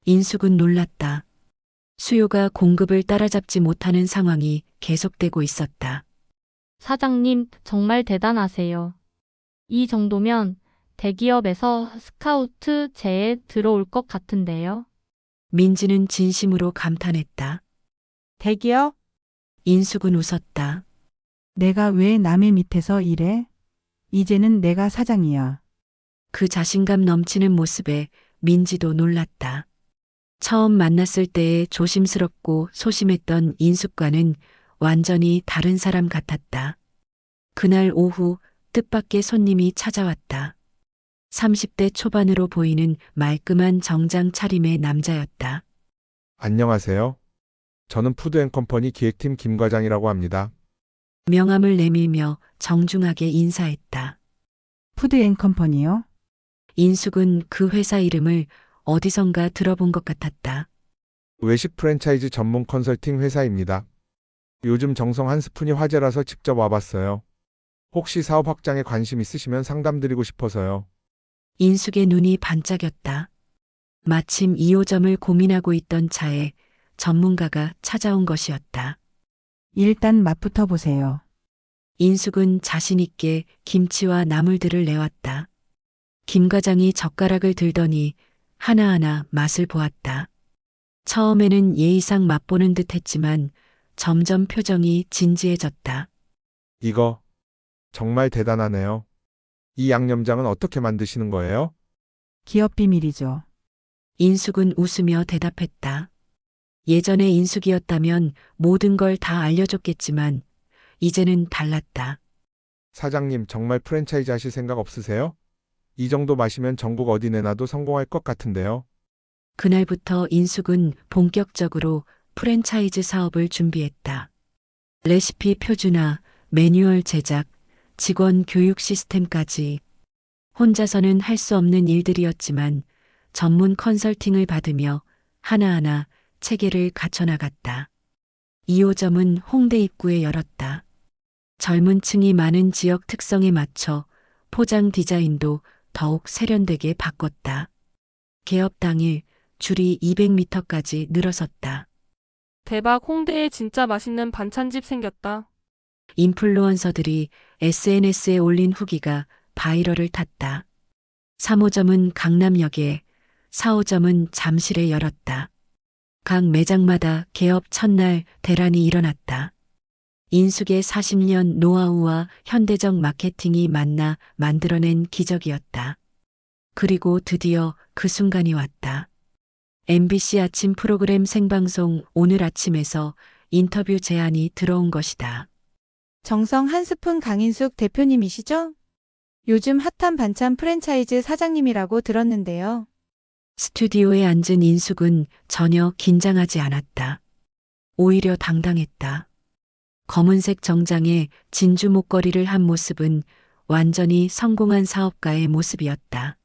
인숙은 놀랐다. 수요가 공급을 따라잡지 못하는 상황이 계속되고 있었다. 사장님, 정말 대단하세요. 이 정도면 대기업에서 스카우트 제에 들어올 것 같은데요. 민지는 진심으로 감탄했다. 대기업? 인숙은 웃었다. 내가 왜 남의 밑에서 일해? 이제는 내가 사장이야. 그 자신감 넘치는 모습에 민지도 놀랐다. 처음 만났을 때의 조심스럽고 소심했던 인숙과는 완전히 다른 사람 같았다. 그날 오후 뜻밖의 손님이 찾아왔다. 30대 초반으로 보이는 말끔한 정장 차림의 남자였다. 안녕하세요. 저는 푸드앤컴퍼니 기획팀 김 과장이라고 합니다. 명함을 내밀며 정중하게 인사했다. 푸드앤컴퍼니요? 인숙은 그 회사 이름을 어디선가 들어본 것 같았다. 외식 프랜차이즈 전문 컨설팅 회사입니다. 요즘 정성 한 스푼이 화제라서 직접 와봤어요. 혹시 사업 확장에 관심 있으시면 상담드리고 싶어서요. 인숙의 눈이 반짝였다. 마침 2호점을 고민하고 있던 차에 전문가가 찾아온 것이었다. 일단 맛부터 보세요. 인숙은 자신 있게 김치와 나물들을 내왔다. 김 과장이 젓가락을 들더니 하나하나 맛을 보았다. 처음에는 예의상 맛보는 듯 했지만 점점 표정이 진지해졌다. 이거 정말 대단하네요. 이 양념장은 어떻게 만드시는 거예요? 기업 비밀이죠. 인숙은 웃으며 대답했다. 예전에 인숙이었다면 모든 걸 다 알려줬겠지만 이제는 달랐다. 사장님 정말 프랜차이즈 하실 생각 없으세요? 이 정도 마시면 전국 어디 내놔도 성공할 것 같은데요. 그날부터 인숙은 본격적으로 프랜차이즈 사업을 준비했다. 레시피 표준화, 매뉴얼 제작, 직원 교육 시스템까지 혼자서는 할 수 없는 일들이었지만 전문 컨설팅을 받으며 하나하나 체계를 갖춰나갔다. 2호점은 홍대 입구에 열었다. 젊은 층이 많은 지역 특성에 맞춰 포장 디자인도 더욱 세련되게 바꿨다. 개업 당일 줄이 200m까지 늘어섰다. 대박, 홍대에 진짜 맛있는 반찬집 생겼다. 인플루언서들이 SNS에 올린 후기가 바이럴을 탔다. 3호점은 강남역에, 4호점은 잠실에 열었다. 각 매장마다 개업 첫날 대란이 일어났다. 인숙의 40년 노하우와 현대적 마케팅이 만나 만들어낸 기적이었다. 그리고 드디어 그 순간이 왔다. MBC 아침 프로그램 생방송 오늘 아침에서 인터뷰 제안이 들어온 것이다. 정성 한 스푼 강인숙 대표님이시죠? 요즘 핫한 반찬 프랜차이즈 사장님이라고 들었는데요. 스튜디오에 앉은 인숙은 전혀 긴장하지 않았다. 오히려 당당했다. 검은색 정장에 진주 목걸이를 한 모습은 완전히 성공한 사업가의 모습이었다.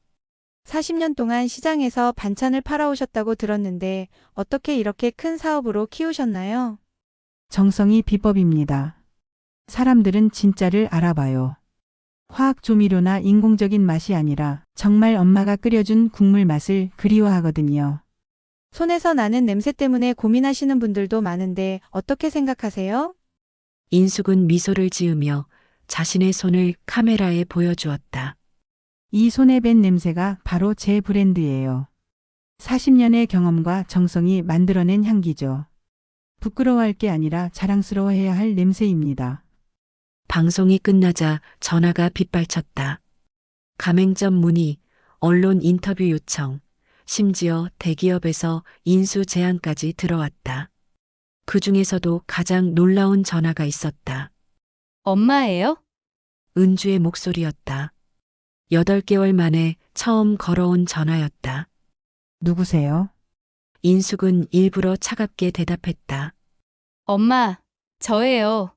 40년 동안 시장에서 반찬을 팔아오셨다고 들었는데 어떻게 이렇게 큰 사업으로 키우셨나요? 정성이 비법입니다. 사람들은 진짜를 알아봐요. 화학 조미료나 인공적인 맛이 아니라 정말 엄마가 끓여준 국물 맛을 그리워하거든요. 손에서 나는 냄새 때문에 고민하시는 분들도 많은데 어떻게 생각하세요? 인숙은 미소를 지으며 자신의 손을 카메라에 보여주었다. 이 손에 밴 냄새가 바로 제 브랜드예요. 40년의 경험과 정성이 만들어낸 향기죠. 부끄러워할 게 아니라 자랑스러워해야 할 냄새입니다. 방송이 끝나자 전화가 빗발쳤다. 가맹점 문의, 언론 인터뷰 요청, 심지어 대기업에서 인수 제안까지 들어왔다. 그 중에서도 가장 놀라운 전화가 있었다. 엄마예요? 은주의 목소리였다. 8개월 만에 처음 걸어온 전화였다. 누구세요? 인숙은 일부러 차갑게 대답했다. 엄마, 저예요.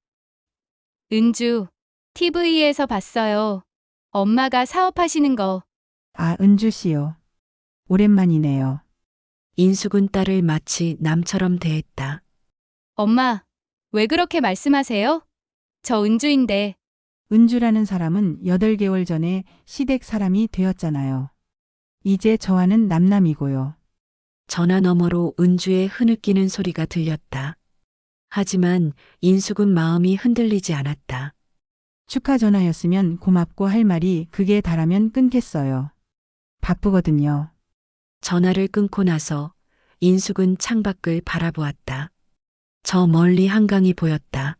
은주, TV에서 봤어요. 엄마가 사업하시는 거. 아, 은주 씨요. 오랜만이네요. 인숙은 딸을 마치 남처럼 대했다. 엄마, 왜 그렇게 말씀하세요? 저 은주인데. 은주라는 사람은 8개월 전에 시댁 사람이 되었잖아요. 이제 저와는 남남이고요. 전화 너머로 은주의 흐느끼는 소리가 들렸다. 하지만 인숙은 마음이 흔들리지 않았다. 축하 전화였으면 고맙고 할 말이 극에 달하면 끊겠어요. 바쁘거든요. 전화를 끊고 나서 인숙은 창밖을 바라보았다. 저 멀리 한강이 보였다.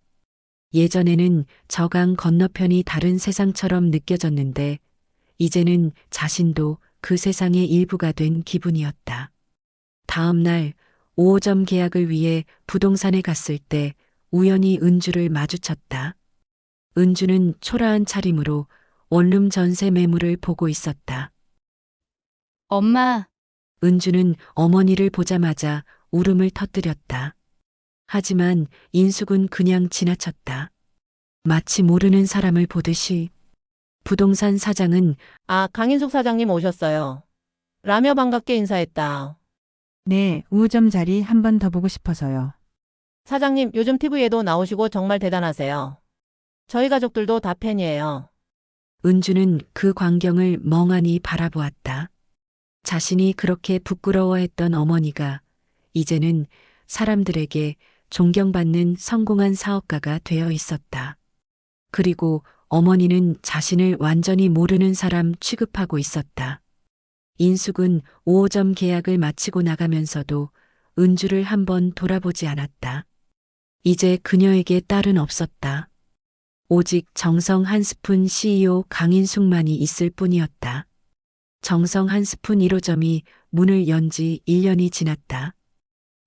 예전에는 저 강 건너편이 다른 세상처럼 느껴졌는데 이제는 자신도 그 세상의 일부가 된 기분이었다. 다음 날 5호점 계약을 위해 부동산에 갔을 때 우연히 은주를 마주쳤다. 은주는 초라한 차림으로 원룸 전세 매물을 보고 있었다. 엄마, 은주는 어머니를 보자마자 울음을 터뜨렸다. 하지만 인숙은 그냥 지나쳤다. 마치 모르는 사람을 보듯이. 부동산 사장은 아, 강인숙 사장님 오셨어요. 라며 반갑게 인사했다. 네, 우점 자리 한 번 더 보고 싶어서요. 사장님, 요즘 TV에도 나오시고 정말 대단하세요. 저희 가족들도 다 팬이에요. 은주는 그 광경을 멍하니 바라보았다. 자신이 그렇게 부끄러워했던 어머니가 이제는 사람들에게 존경받는 성공한 사업가가 되어 있었다. 그리고 어머니는 자신을 완전히 모르는 사람 취급하고 있었다. 인숙은 5호점 계약을 마치고 나가면서도 은주를 한번 돌아보지 않았다. 이제 그녀에게 딸은 없었다. 오직 정성 한 스푼 CEO 강인숙만이 있을 뿐이었다. 정성 한 스푼 1호점이 문을 연 지 1년이 지났다.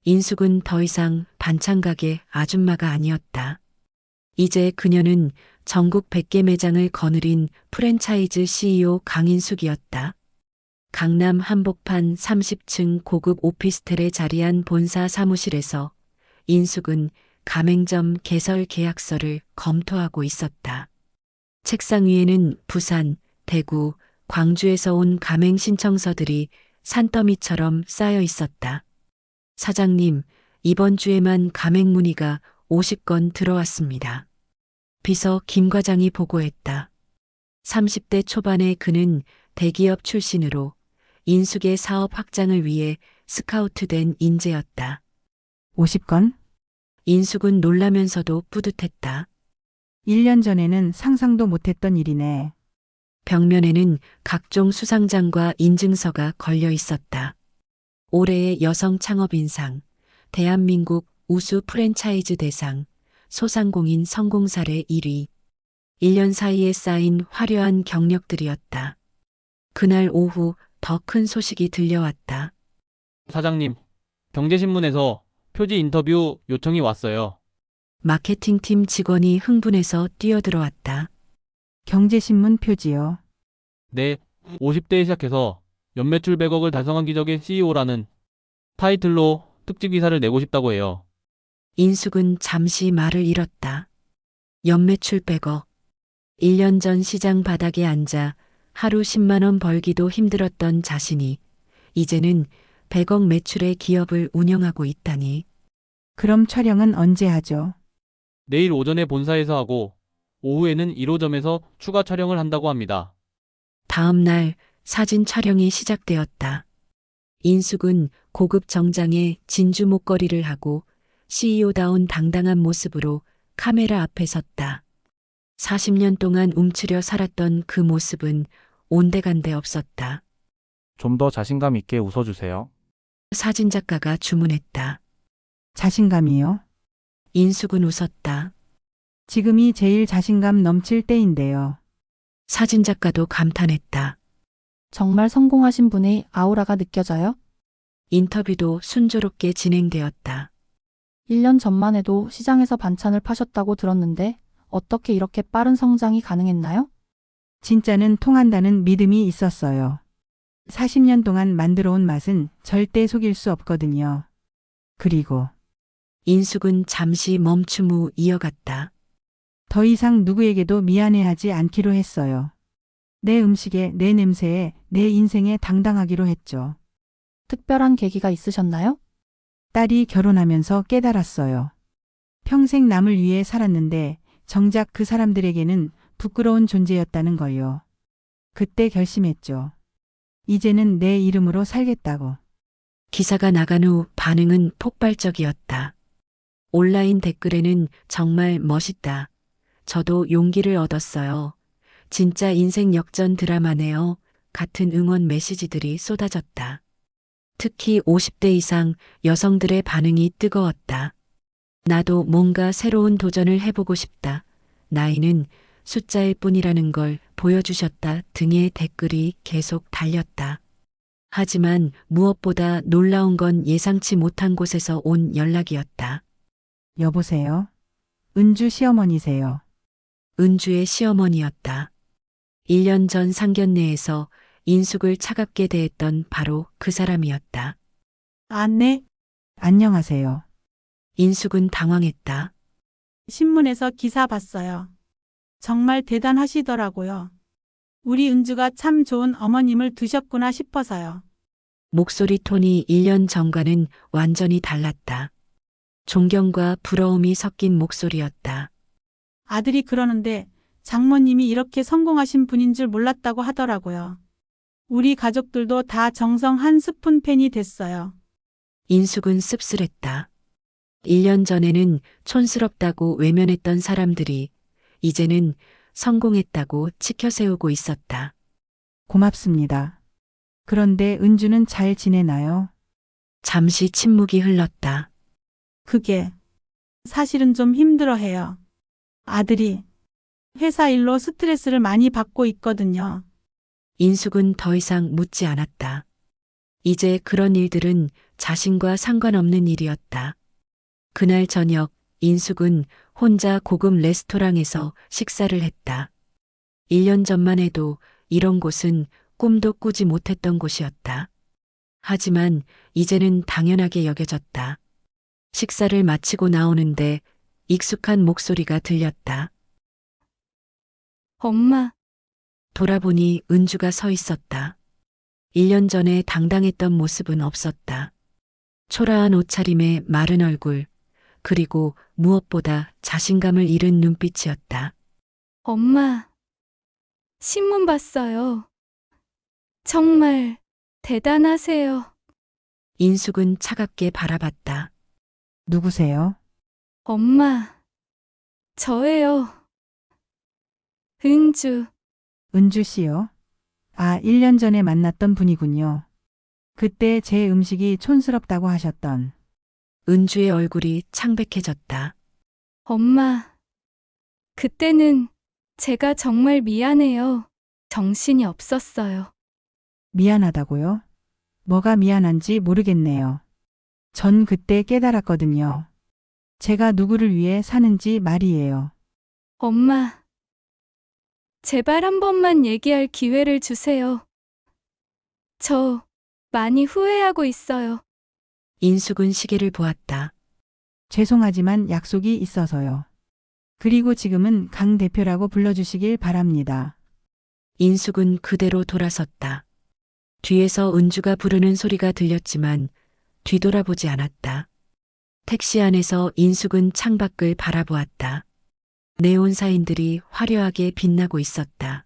인숙은 더 이상 반찬가게 아줌마가 아니었다. 이제 그녀는 전국 100개 매장을 거느린 프랜차이즈 CEO 강인숙이었다. 강남 한복판 30층 고급 오피스텔에 자리한 본사 사무실에서 인숙은 가맹점 개설 계약서를 검토하고 있었다. 책상 위에는 부산, 대구, 광주에서 온 가맹 신청서들이 산더미처럼 쌓여 있었다. 사장님, 이번 주에만 가맹 문의가 50건 들어왔습니다. 비서 김 과장이 보고했다. 30대 초반의 그는 대기업 출신으로 인숙의 사업 확장을 위해 스카우트된 인재였다. 50건? 인숙은 놀라면서도 뿌듯했다. 1년 전에는 상상도 못했던 일이네. 벽면에는 각종 수상장과 인증서가 걸려 있었다. 올해의 여성 창업인상, 대한민국 우수 프랜차이즈 대상, 소상공인 성공 사례 1위. 1년 사이에 쌓인 화려한 경력들이었다. 그날 오후 더 큰 소식이 들려왔다. 사장님, 경제신문에서 표지 인터뷰 요청이 왔어요. 마케팅팀 직원이 흥분해서 뛰어들어왔다. 경제신문 표지요. 네, 50대에 시작해서 연매출 100억을 달성한 기적의 CEO라는 타이틀로 특집 기사를 내고 싶다고 해요. 인숙은 잠시 말을 잃었다. 연매출 100억. 1년 전 시장 바닥에 앉아 하루 10만 원 벌기도 힘들었던 자신이 이제는 100억 매출의 기업을 운영하고 있다니. 그럼 촬영은 언제 하죠? 내일 오전에 본사에서 하고 오후에는 1호점에서 추가 촬영을 한다고 합니다. 다음 날 사진 촬영이 시작되었다. 인숙은 고급 정장에 진주 목걸이를 하고 CEO다운 당당한 모습으로 카메라 앞에 섰다. 40년 동안 움츠려 살았던 그 모습은 온데간데 없었다. 좀 더 자신감 있게 웃어주세요. 사진작가가 주문했다. 자신감이요? 인숙은 웃었다. 지금이 제일 자신감 넘칠 때인데요. 사진작가도 감탄했다. 정말 성공하신 분의 아우라가 느껴져요? 인터뷰도 순조롭게 진행되었다. 1년 전만 해도 시장에서 반찬을 파셨다고 들었는데 어떻게 이렇게 빠른 성장이 가능했나요? 진짜는 통한다는 믿음이 있었어요. 40년 동안 만들어 온 맛은 절대 속일 수 없거든요. 그리고 인숙은 잠시 멈춤 후 이어갔다. 더 이상 누구에게도 미안해하지 않기로 했어요. 내 음식에, 내 냄새에, 내 인생에 당당하기로 했죠. 특별한 계기가 있으셨나요? 딸이 결혼하면서 깨달았어요. 평생 남을 위해 살았는데 정작 그 사람들에게는 부끄러운 존재였다는 걸요. 그때 결심했죠. 이제는 내 이름으로 살겠다고. 기사가 나간 후 반응은 폭발적이었다. 온라인 댓글에는 정말 멋있다. 저도 용기를 얻었어요. 진짜 인생 역전 드라마네요. 같은 응원 메시지들이 쏟아졌다. 특히 50대 이상 여성들의 반응이 뜨거웠다. 나도 뭔가 새로운 도전을 해보고 싶다. 나이는 숫자일 뿐이라는 걸 보여주셨다 등의 댓글이 계속 달렸다. 하지만 무엇보다 놀라운 건 예상치 못한 곳에서 온 연락이었다. 여보세요? 은주 시어머니세요. 은주의 시어머니였다. 1년 전 상견례에서 인숙을 차갑게 대했던 바로 그 사람이었다. 네. 안녕하세요. 인숙은 당황했다. 신문에서 기사 봤어요. 정말 대단하시더라고요. 우리 은주가 참 좋은 어머님을 두셨구나 싶어서요. 목소리 톤이 1년 전과는 완전히 달랐다. 존경과 부러움이 섞인 목소리였다. 아들이 그러는데 장모님이 이렇게 성공하신 분인 줄 몰랐다고 하더라고요. 우리 가족들도 다 정성 한 스푼 팬이 됐어요. 인숙은 씁쓸했다. 1년 전에는 촌스럽다고 외면했던 사람들이 이제는 성공했다고 치켜세우고 있었다. 고맙습니다. 그런데 은주는 잘 지내나요? 잠시 침묵이 흘렀다. 그게 사실은 좀 힘들어해요. 아들이 회사 일로 스트레스를 많이 받고 있거든요. 인숙은 더 이상 묻지 않았다. 이제 그런 일들은 자신과 상관없는 일이었다. 그날 저녁 인숙은 혼자 고급 레스토랑에서 식사를 했다. 1년 전만 해도 이런 곳은 꿈도 꾸지 못했던 곳이었다. 하지만 이제는 당연하게 여겨졌다. 식사를 마치고 나오는데 익숙한 목소리가 들렸다. 엄마. 돌아보니 은주가 서 있었다. 1년 전에 당당했던 모습은 없었다. 초라한 옷차림에 마른 얼굴, 그리고 무엇보다 자신감을 잃은 눈빛이었다. 엄마. 신문 봤어요. 정말 대단하세요. 인숙은 차갑게 바라봤다. 누구세요? 엄마. 저예요. 은주. 은주 씨요? 1년 전에 만났던 분이군요. 그때 제 음식이 촌스럽다고 하셨던. 은주의 얼굴이 창백해졌다. 엄마. 그때는 제가 정말 미안해요. 정신이 없었어요. 미안하다고요? 뭐가 미안한지 모르겠네요. 전 그때 깨달았거든요. 제가 누구를 위해 사는지 말이에요. 엄마. 제발 한 번만 얘기할 기회를 주세요. 저 많이 후회하고 있어요. 인숙은 시계를 보았다. 죄송하지만 약속이 있어서요. 그리고 지금은 강 대표라고 불러주시길 바랍니다. 인숙은 그대로 돌아섰다. 뒤에서 은주가 부르는 소리가 들렸지만 뒤돌아보지 않았다. 택시 안에서 인숙은 창밖을 바라보았다. 네온 사인들이 화려하게 빛나고 있었다.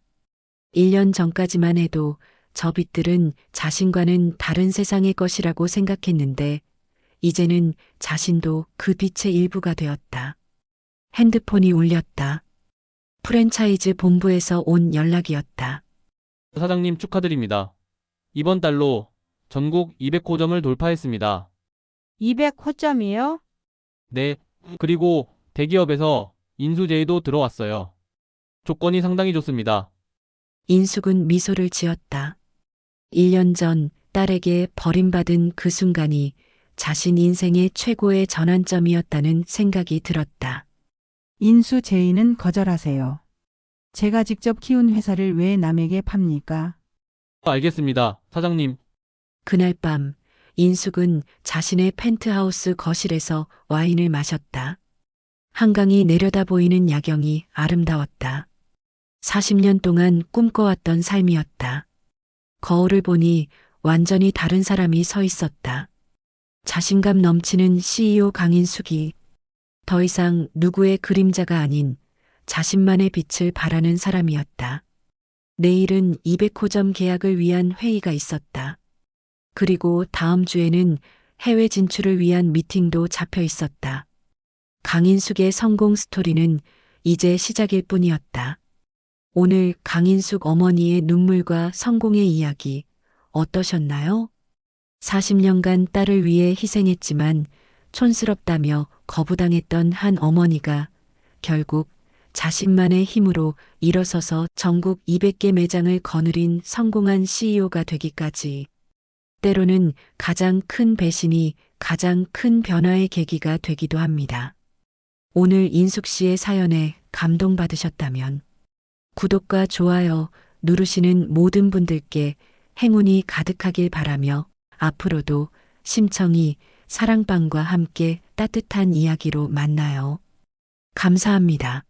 1년 전까지만 해도 저 빛들은 자신과는 다른 세상의 것이라고 생각했는데 이제는 자신도 그 빛의 일부가 되었다. 핸드폰이 울렸다. 프랜차이즈 본부에서 온 연락이었다. 사장님 축하드립니다. 이번 달로 전국 200호점을 돌파했습니다. 200호점이요? 네, 그리고 대기업에서 인수 제의도 들어왔어요. 조건이 상당히 좋습니다. 인숙은 미소를 지었다. 1년 전 딸에게 버림받은 그 순간이 자신 인생의 최고의 전환점이었다는 생각이 들었다. 인수 제의는 거절하세요. 제가 직접 키운 회사를 왜 남에게 팝니까? 알겠습니다, 사장님. 그날 밤 인숙은 자신의 펜트하우스 거실에서 와인을 마셨다. 한강이 내려다 보이는 야경이 아름다웠다. 40년 동안 꿈꿔왔던 삶이었다. 거울을 보니 완전히 다른 사람이 서 있었다. 자신감 넘치는 CEO 강인숙이 더 이상 누구의 그림자가 아닌 자신만의 빛을 발하는 사람이었다. 내일은 200호점 계약을 위한 회의가 있었다. 그리고 다음 주에는 해외 진출을 위한 미팅도 잡혀 있었다. 강인숙의 성공 스토리는 이제 시작일 뿐이었다. 오늘 강인숙 어머니의 눈물과 성공의 이야기 어떠셨나요? 40년간 딸을 위해 희생했지만 촌스럽다며 거부당했던 한 어머니가 결국 자신만의 힘으로 일어서서 전국 200개 매장을 거느린 성공한 CEO가 되기까지. 때로는 가장 큰 배신이 가장 큰 변화의 계기가 되기도 합니다. 오늘 인숙 씨의 사연에 감동받으셨다면 구독과 좋아요 누르시는 모든 분들께 행운이 가득하길 바라며 앞으로도 심청이 사랑방과 함께 따뜻한 이야기로 만나요. 감사합니다.